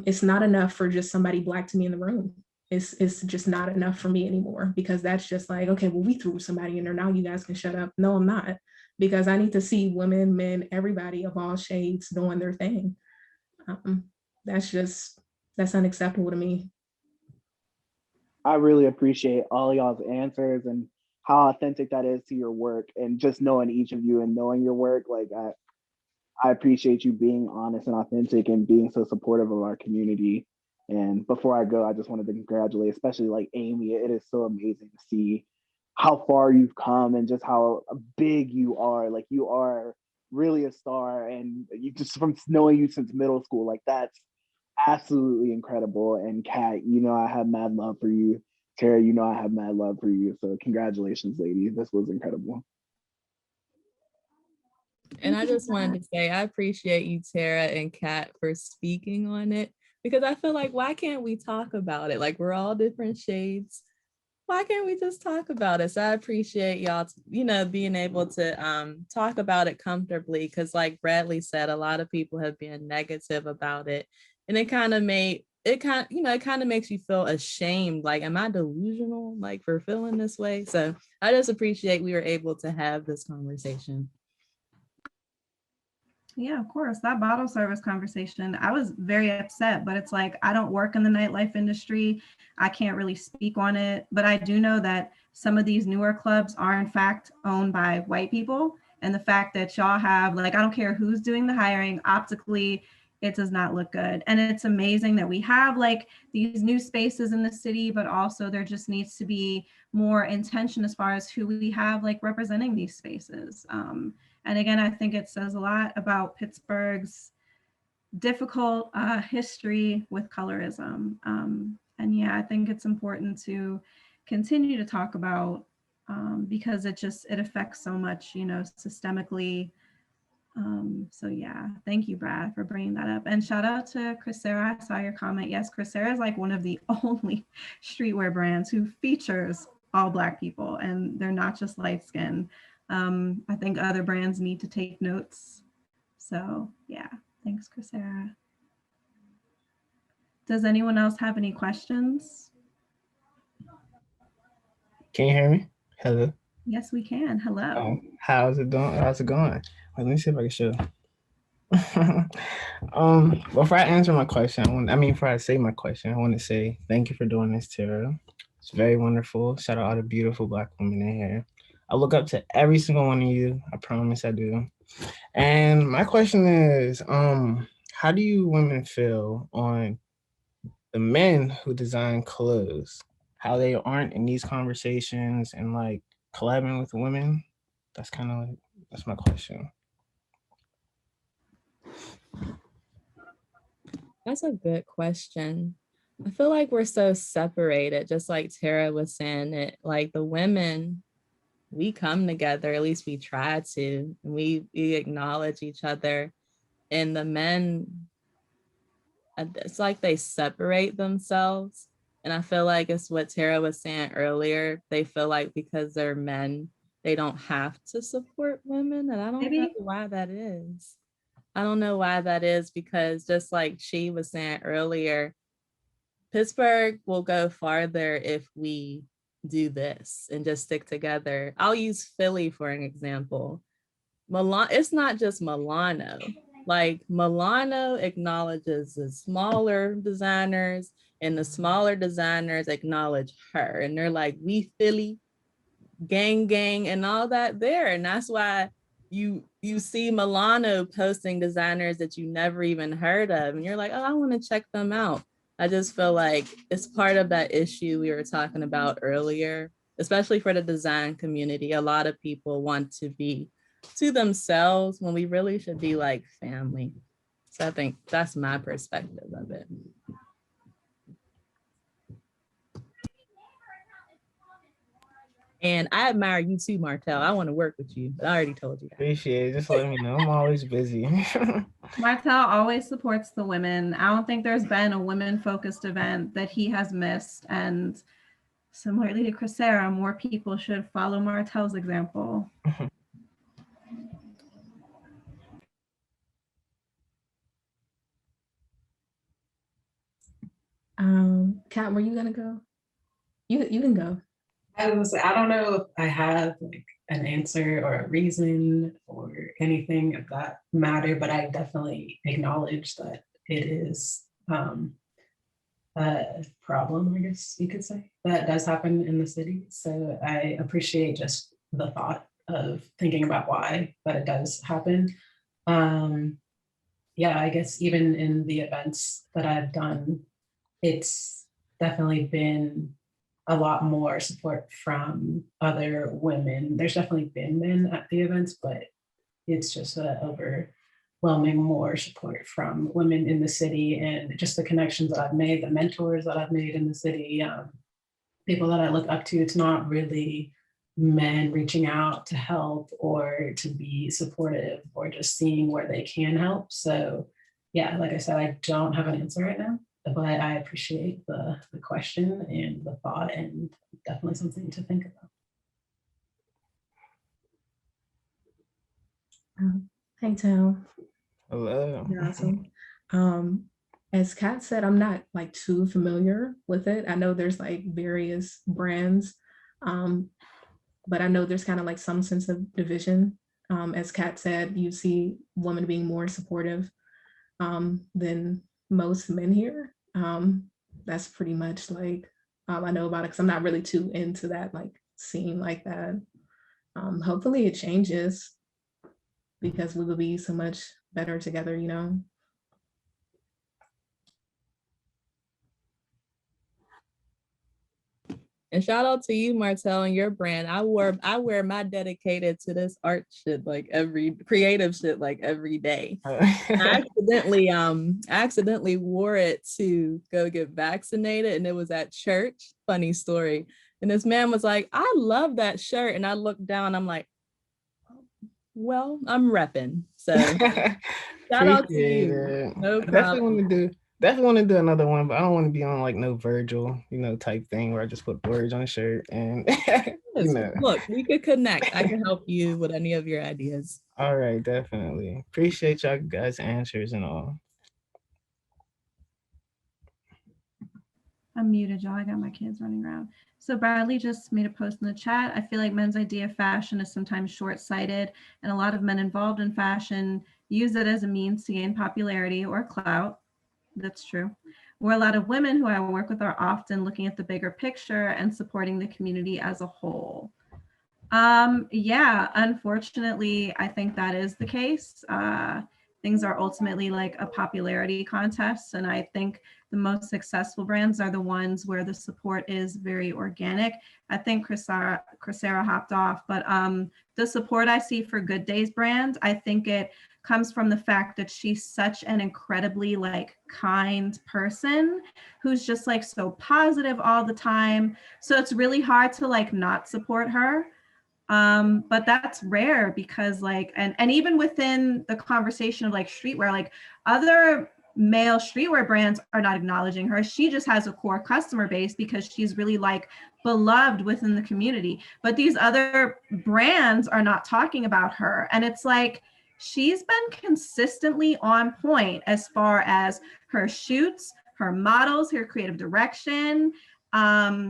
It's not enough for just somebody Black to be in the room. It's just not enough for me anymore because that's just like, okay, well, we threw somebody in there. Now you guys can shut up. No, I'm not, because I need to see women, men, everybody of all shades doing their thing. That's unacceptable to me. I really appreciate all y'all's answers and how authentic that is to your work, and just knowing each of you and knowing your work. Like I appreciate you being honest and authentic and being so supportive of our community. And before I go, I just wanted to congratulate, especially like Amy. It is so amazing to see how far you've come and just how big you are. Like you are really a star, and you just, from knowing you since middle school, like that's absolutely incredible. And Kat, you know I have mad love for you. Tara, you know I have mad love for you. So congratulations, ladies. This was incredible. And I just wanted to say, I appreciate you, Tara and Kat, for speaking on it, because I feel like, why can't we talk about it? Like, we're all different shades. Why can't we just talk about it? So I appreciate y'all, being able to talk about it comfortably, because like Bradley said, a lot of people have been negative about it. And it kind of makes you feel ashamed. Like, am I delusional, like, for feeling this way? So I just appreciate we were able to have this conversation. Yeah, of course. That bottle service conversation, I was very upset, but it's like, I don't work in the nightlife industry. I can't really speak on it, but I do know that some of these newer clubs are in fact owned by white people. And the fact that y'all have, like, I don't care who's doing the hiring, optically, it does not look good. And it's amazing that we have like these new spaces in the city, but also there just needs to be more intention as far as who we have like representing these spaces. And again, I think it says a lot about Pittsburgh's difficult history with colorism. And yeah, I think it's important to continue to talk about because it affects so much, systemically. So yeah, thank you, Brad, for bringing that up. And shout out to Crisera. I saw your comment. Yes, Crisera is like one of the only streetwear brands who features all Black people, and they're not just light skinned. I think other brands need to take notes. So yeah, thanks, Crisera. Does anyone else have any questions? Can you hear me? Hello. Yes, we can. Hello. Oh, how's it doing? How's it going? Let me see if I can show. Before I answer my question, before I say my question, I want to say thank you for doing this, Tara. It's very wonderful. Shout out all the beautiful Black women in here. I look up to every single one of you. I promise I do. And my question is, how do you women feel on the men who design clothes? How they aren't in these conversations and like collabing with women? That's kind of like, that's my question. That's a good question. I feel like we're so separated, just like Tara was saying, it like the women, we come together, at least we try to, and we acknowledge each other. And the men, it's like they separate themselves. And I feel like it's what Tara was saying earlier. They feel like because they're men, they don't have to support women. And I don't know why that is. I don't know why that is, because just like she was saying earlier, Pittsburgh will go farther if we do this and just stick together. I'll use Philly for an example. It's not just Milano. Like Milano acknowledges the smaller designers, and the smaller designers acknowledge her. And they're like, we Philly, gang, and all that there. And that's why you see Milano posting designers that you never even heard of. And you're like, oh, I want to check them out. I just feel like it's part of that issue we were talking about earlier, especially for the design community. A lot of people want to be to themselves when we really should be like family. So I think that's my perspective of it. And I admire you too, Martell. I want to work with you, but I already told you that. Appreciate it. Just let me know. I'm always busy. Martell always supports the women. I don't think there's been a women-focused event that he has missed. And similarly to Crisera, more people should follow Martell's example. Kat, were you gonna go? You can go. I don't know if I have like an answer or a reason or anything of that matter, but I definitely acknowledge that it is a problem, I guess you could say, that does happen in the city. So I appreciate just the thought of thinking about why, but it does happen. Yeah, I guess even in the events that I've done, it's definitely been a lot more support from other women. There's definitely been men at the events, but it's just overwhelming more support from women in the city, and just the connections that I've made, the mentors that I've made in the city, people that I look up to. It's not really men reaching out to help or to be supportive or just seeing where they can help. So yeah, like I said, I don't have an answer right now, but I appreciate the question and the thought, and definitely something to think about. Hey, Tal. Hello. You're awesome. As Kat said, I'm not like too familiar with it. I know there's like various brands, but I know there's kind of like some sense of division. As Kat said, you see women being more supportive than most men here. That's pretty much like all I know about it, because I'm not really too into that like scene like that. Hopefully it changes, because we will be so much better together, you know? And shout out to you, Martell, and your brand. I wear my dedicated to this art shit like creative shit like every day. I accidentally wore it to go get vaccinated, and it was at church. Funny story. And this man was like, I love that shirt. And I looked down, I'm like, well, I'm repping. So shout out to you. No problem. Definitely want to do another one, but I don't want to be on like no Virgil, type thing where I just put words on a shirt and Look, we could connect. I can help you with any of your ideas. All right, definitely. Appreciate y'all guys' answers and all. I'm muted, y'all. I got my kids running around. So Bradley just made a post in the chat. I feel like men's idea of fashion is sometimes short-sighted, and a lot of men involved in fashion use it as a means to gain popularity or clout. That's true. Where a lot of women who I work with are often looking at the bigger picture and supporting the community as a whole. Yeah, unfortunately, I think that is the case. Things are ultimately like a popularity contest, and I think the most successful brands are the ones where the support is very organic. I think Crisera hopped off, but the support I see for Good Days brand, I think it comes from the fact that she's such an incredibly like kind person who's just like so positive all the time. So it's really hard to like not support her. But that's rare because like, and even within the conversation of like streetwear, like other male streetwear brands are not acknowledging her. She just has a core customer base because she's really like beloved within the community. But these other brands are not talking about her. And it's like, she's been consistently on point as far as her shoots, her models, her creative direction.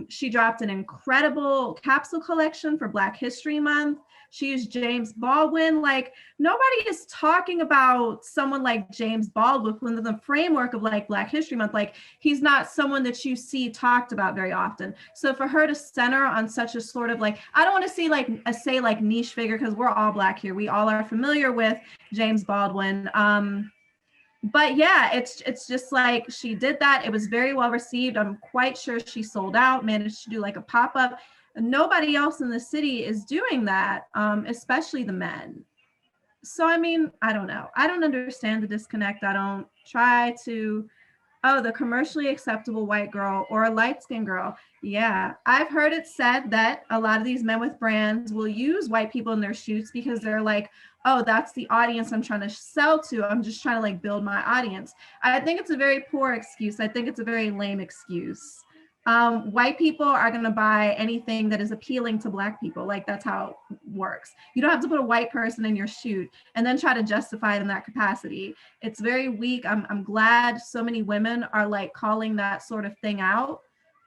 She dropped an incredible capsule collection for Black History Month. She used James Baldwin. Like, nobody is talking about someone like James Baldwin within the framework of like Black History Month. Like, he's not someone that you see talked about very often. So for her to center on such a sort of like, I don't want to see like say like niche figure, because we're all Black here. We all are familiar with James Baldwin. But yeah, it's just like she did that. It was very well received. I'm quite sure she sold out, managed to do like a pop-up. Nobody else in the city is doing that, especially the men. So I mean, I don't know. I don't understand the disconnect. I don't try to, oh, the commercially acceptable white girl or a light-skinned girl. Yeah, I've heard it said that a lot of these men with brands will use white people in their shoots because they're like, oh, that's the audience I'm trying to sell to. I'm just trying to like build my audience. I think it's a very poor excuse. I think it's a very lame excuse. White people are going to buy anything that is appealing to Black people. Like, that's how it works. You don't have to put a white person in your shoot and then try to justify it in that capacity. It's very weak. I'm glad so many women are like calling that sort of thing out.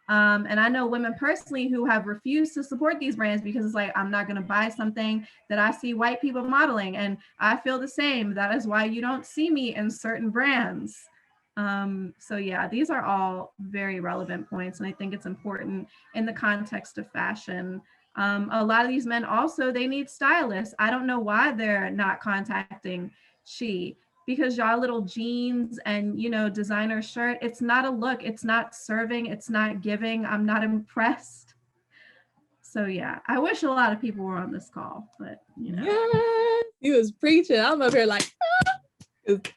And I know women personally who have refused to support these brands because it's like, I'm not going to buy something that I see white people modeling. And I feel the same. That is why you don't see me in certain brands. So yeah, these are all very relevant points. And I think it's important in the context of fashion. A lot of these men also, they need stylists. I don't know why they're not contacting She, because y'all little jeans and, you know, designer shirt, it's not a look, it's not serving, it's not giving. I'm not impressed. So yeah, I wish a lot of people were on this call, but you know. Yeah, he was preaching. I'm up here like,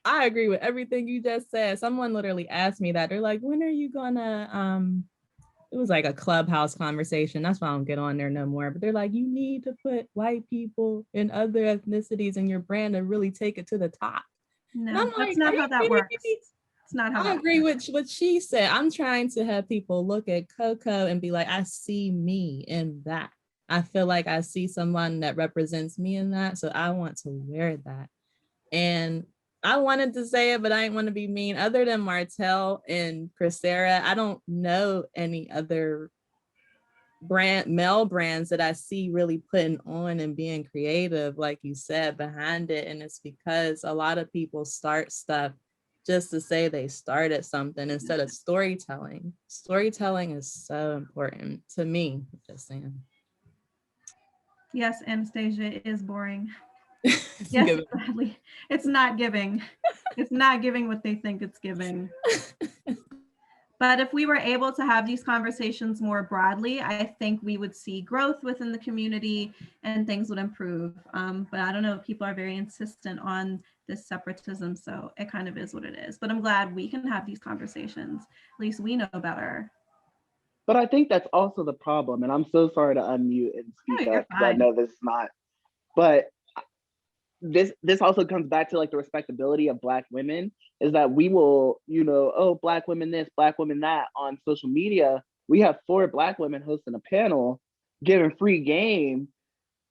I agree with everything you just said. Someone literally asked me that. They're like, when are you gonna, it was like a clubhouse conversation. That's why I don't get on there no more. But they're like, you need to put white people and other ethnicities in your brand and really take it to the top. No, that's not how that works. It's not how I agree with what she said. I'm trying to have people look at Coco and be like, I see me in that. I feel like I see someone that represents me in that. So I want to wear that. And I wanted to say it, but I didn't want to be mean. Other than Martell and Crescera, I don't know any other male brands that I see really putting on and being creative, like you said, behind it. And it's because a lot of people start stuff just to say they started something instead of storytelling. Storytelling is so important to me, just saying. Yes, Anastasia, it is boring. Yes, Bradley. It's not giving. It's not giving what they think it's giving. But if we were able to have these conversations more broadly, I think we would see growth within the community and things would improve. But I don't know, people are very insistent on this separatism, so it kind of is what it is. But I'm glad we can have these conversations. At least we know better. But I think that's also the problem, and I'm so sorry to unmute and speak up because I know this is not, but this also comes back to like the respectability of Black women, is that we will, you know, oh, Black women this, Black women that on social media. We have 4 Black women hosting a panel, giving free game,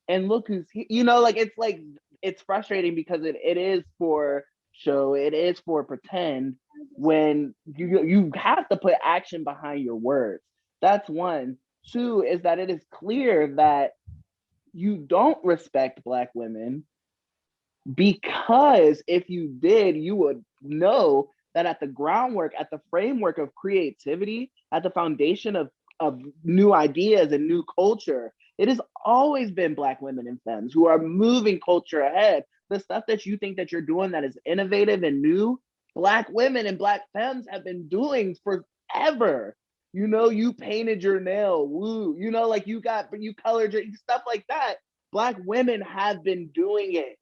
and look who's, you know, like it's frustrating because it is for show, it is for pretend, when you have to put action behind your words. That's one. 2 is that it is clear that you don't respect Black women, because if you did, you would know that at the groundwork, at the framework of creativity, at the foundation of new ideas and new culture, it has always been Black women and femmes who are moving culture ahead. The stuff that you think that you're doing that is innovative and new, Black women and Black femmes have been doing forever. You know, you painted your nail, woo, you know, like you colored your stuff like that. Black women have been doing it.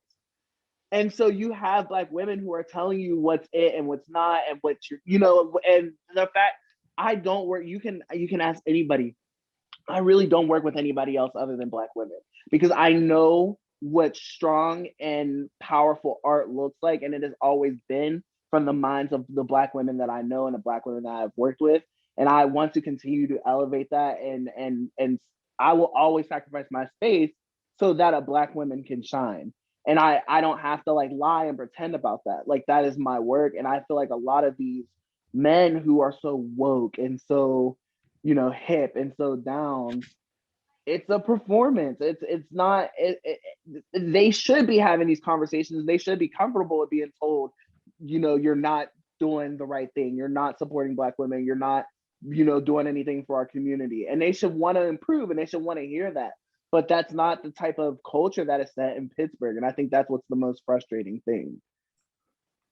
And so you have Black women who are telling you what's it and what's not, and what you're, you know, and the fact I don't work, you can ask anybody. I really don't work with anybody else other than Black women, because I know what strong and powerful art looks like, and it has always been from the minds of the Black women that I know and the Black women that I've worked with. And I want to continue to elevate that, and I will always sacrifice my space so that a Black woman can shine. And I don't have to like lie and pretend about that. Like that is my work. And I feel like a lot of these men who are so woke and so, you know, hip and so down, it's a performance. It's not. They should be having these conversations. They should be comfortable with being told, you know, you're not doing the right thing. You're not supporting Black women. You're not, you know, doing anything for our community. And they should want to improve, and they should want to hear that. But that's not the type of culture that is set in Pittsburgh. And I think that's what's the most frustrating thing.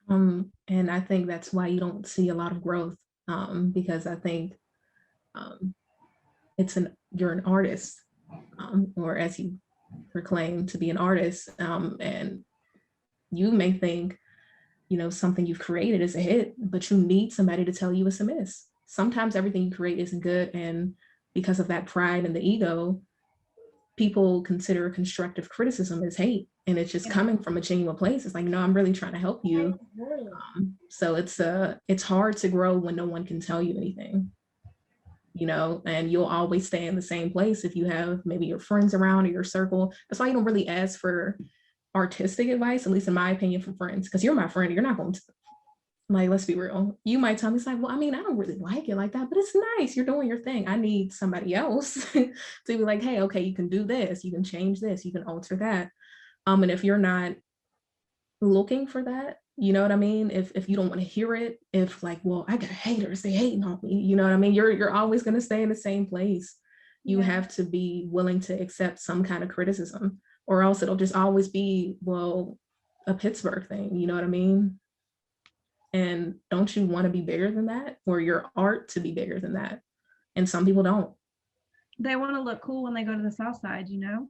And I think that's why you don't see a lot of growth, because I think you're an artist, or as you proclaim to be an artist, and you may think, you know, something you've created is a hit, but you need somebody to tell you it's a miss. Sometimes everything you create isn't good, and because of that pride and the ego, people consider constructive criticism as hate, and it's just coming from a genuine place. It's like, no, I'm really trying to help you. So it's hard to grow when no one can tell you anything, you know, and you'll always stay in the same place if you have maybe your friends around or your circle. That's why you don't really ask for artistic advice, at least in my opinion, from friends, because you're my friend. You're not going to, like, let's be real. You might tell me, it's like, well, I mean, I don't really like it like that, but it's nice. You're doing your thing. I need somebody else to be like, hey, okay, you can do this. You can change this. You can alter that. And if you're not looking for that, you know what I mean? If you don't want to hear it, if like, well, I got haters, they hating on me, you know what I mean? You're always going to stay in the same place. You have to be willing to accept some kind of criticism, or else it'll just always be, well, a Pittsburgh thing, you know what I mean? And don't you want to be bigger than that, or your art to be bigger than that? And some people don't. They want to look cool when they go to the South Side, you know?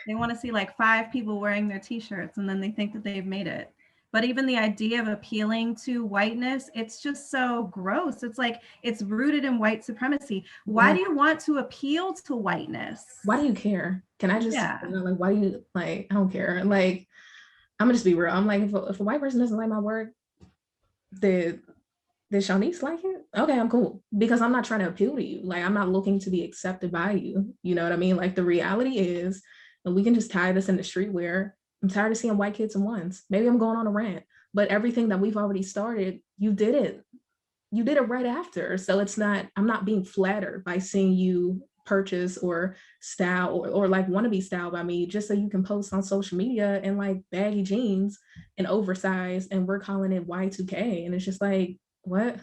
They want to see like 5 people wearing their t-shirts, and then they think that they've made it. But even the idea of appealing to whiteness, it's just so gross. It's like, it's rooted in white supremacy. Why do you want to appeal to whiteness? Why do you care? Can I just, you know, like, why do you, like, I don't care. Like, I'm gonna just be real. I'm like, if a white person doesn't like my work, did Shanice like it? Okay, I'm cool, because I'm not trying to appeal to you. Like, I'm not looking to be accepted by you. You know what I mean? Like, the reality is, and we can just tie this into streetwear, I'm tired of seeing white kids in ones. Maybe I'm going on a rant, but everything that we've already started, you did it right after. So it's not, I'm not being flattered by seeing you purchase or style or like want to be styled by me just so you can post on social media in like baggy jeans and oversized, and we're calling it Y2K. And it's just like, what?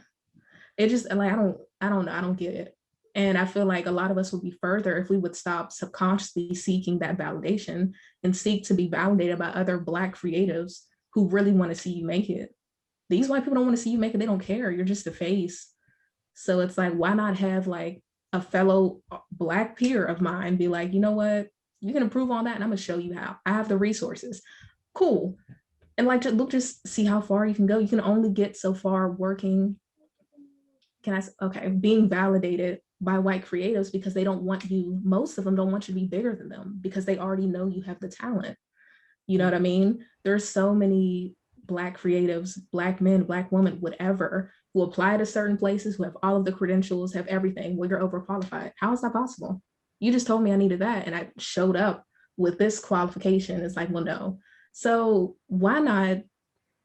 It just, like, I don't get it. And I feel like a lot of us would be further if we would stop subconsciously seeking that validation and seek to be validated by other Black creatives who really want to see you make it. These white people don't want to see you make it. They don't care. You're just a face. So it's like, why not have like a fellow Black peer of mine be like, you know what, you can improve on that, and I'm gonna show you how. I have the resources. Cool. And like, just see how far you can go. You can only get so far working. Being validated by white creatives, because they don't want you, most of them don't want you to be bigger than them, because they already know you have the talent. You know what I mean? There's so many Black creatives, Black men, Black women, whatever, who apply to certain places, who have all of the credentials, have everything, well, you're overqualified. How is that possible? You just told me I needed that, and I showed up with this qualification. It's like, well, no. So why not?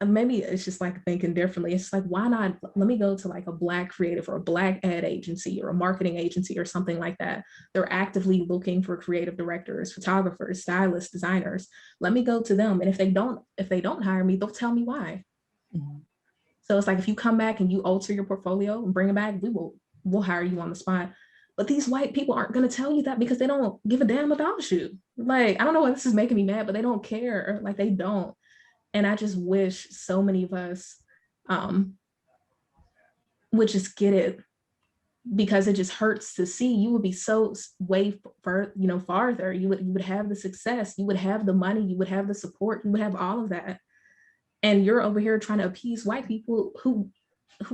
Maybe it's just like thinking differently. It's like, why not, let me go to like a Black creative or a Black ad agency or a marketing agency or something like that. They're actively looking for creative directors, photographers, stylists, designers. Let me go to them. And if they don't hire me, they'll tell me why. Mm-hmm. So it's like, if you come back and you alter your portfolio and bring it back, we'll hire you on the spot. But these white people aren't going to tell you that, because they don't give a damn about you. Like, I don't know why this is making me mad, but they don't care. Like, they don't. And I just wish so many of us would just get it, because it just hurts to see. You would be so way farther. You would have the success, you would have the money, you would have the support, you would have all of that. And you're over here trying to appease white people who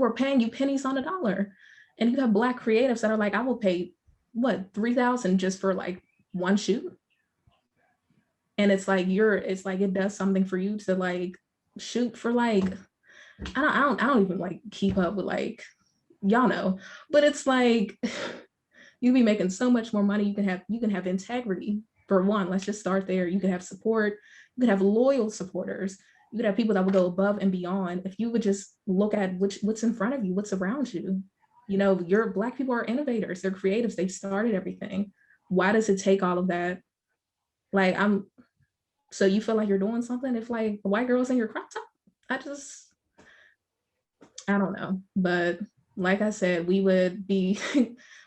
are paying you pennies on a dollar. And you have Black creatives that are like, I will pay what, $3,000 just for like one shoot. And it's like it does something for you to like shoot for like, I don't even like keep up with like, y'all know, but it's like you be making so much more money. You can have integrity for one. Let's just start there. You can have support. You can have loyal supporters. You could have people that will go above and beyond. If you would just look at what's in front of you, what's around you. You know, your Black people are innovators. They're creatives. They started everything. Why does it take all of that? Like so you feel like you're doing something if like a white girl's in your crop top? I don't know. But like I said, we would be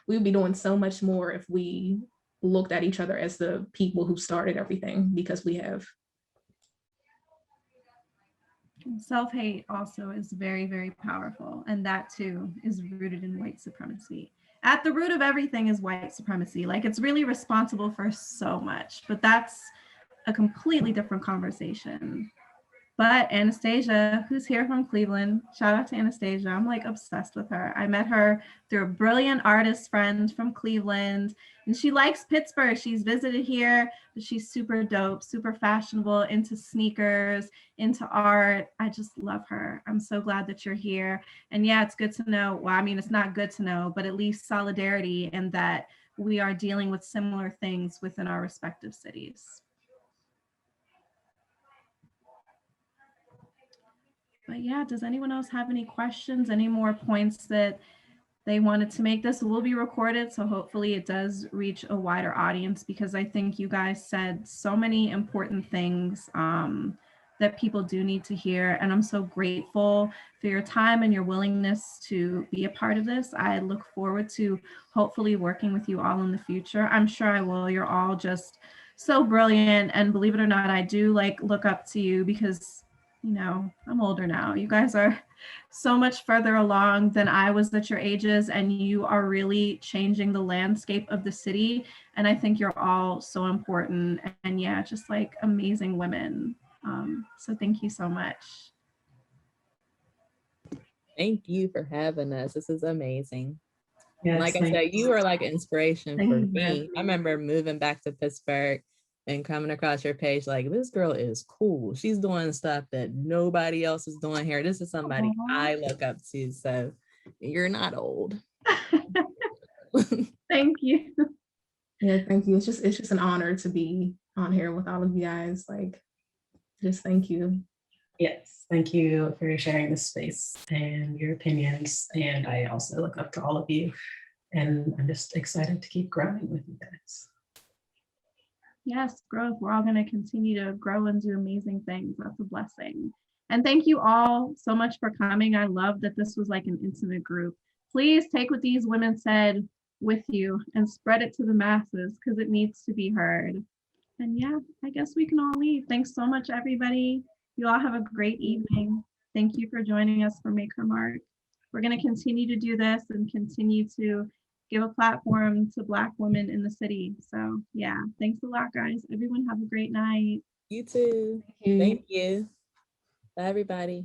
doing so much more if we looked at each other as the people who started everything, because we have. Self-hate also is very, very powerful. And that too is rooted in white supremacy. At the root of everything is white supremacy. Like, it's really responsible for so much, but that's a completely different conversation. But Anastasia, who's here from Cleveland, shout out to Anastasia. I'm like obsessed with her. I met her through a brilliant artist friend from Cleveland, and she likes Pittsburgh. She's visited here, but she's super dope, super fashionable, into sneakers, into art. I just love her. I'm so glad that you're here. And yeah, it's good to know. Well, I mean, it's not good to know, but at least solidarity, and that we are dealing with similar things within our respective cities. But yeah, does anyone else have any questions, any more points that they wanted to make? This will be recorded, so hopefully it does reach a wider audience, because I think you guys said so many important things that people do need to hear. And I'm so grateful for your time and your willingness to be a part of this. I look forward to hopefully working with you all in the future. I'm sure I will. You're all just so brilliant. And believe it or not, I do like look up to you, because you know, I'm older now. You guys are so much further along than I was at your ages, and you are really changing the landscape of the city. And I think you're all so important, and yeah, just like amazing women. So thank you so much. Thank you for having us. This is amazing. Yes, like I said, you are like inspiration Thank for you. me. I remember moving back to Pittsburgh and coming across your page, like, this girl is cool. She's doing stuff that nobody else is doing here. This is somebody I look up to. So you're not old. Thank you. Yeah, thank you. It's just an honor to be on here with all of you guys. Like, just thank you. Yes, thank you for sharing this space and your opinions. And I also look up to all of you, and I'm just excited to keep growing with you guys. Yes, growth. We're all going to continue to grow and do amazing things. That's a blessing. And thank you all so much for coming. I love that this was like an intimate group. Please take what these women said with you and spread it to the masses, because it needs to be heard. And yeah, I guess we can all leave. Thanks so much, everybody. You all have a great evening. Thank you for joining us for Make Her Mark. We're going to continue to do this and continue to give a platform to Black women in the city. So yeah, thanks a lot, guys. Everyone have a great night. You too. Thank you. Bye, everybody.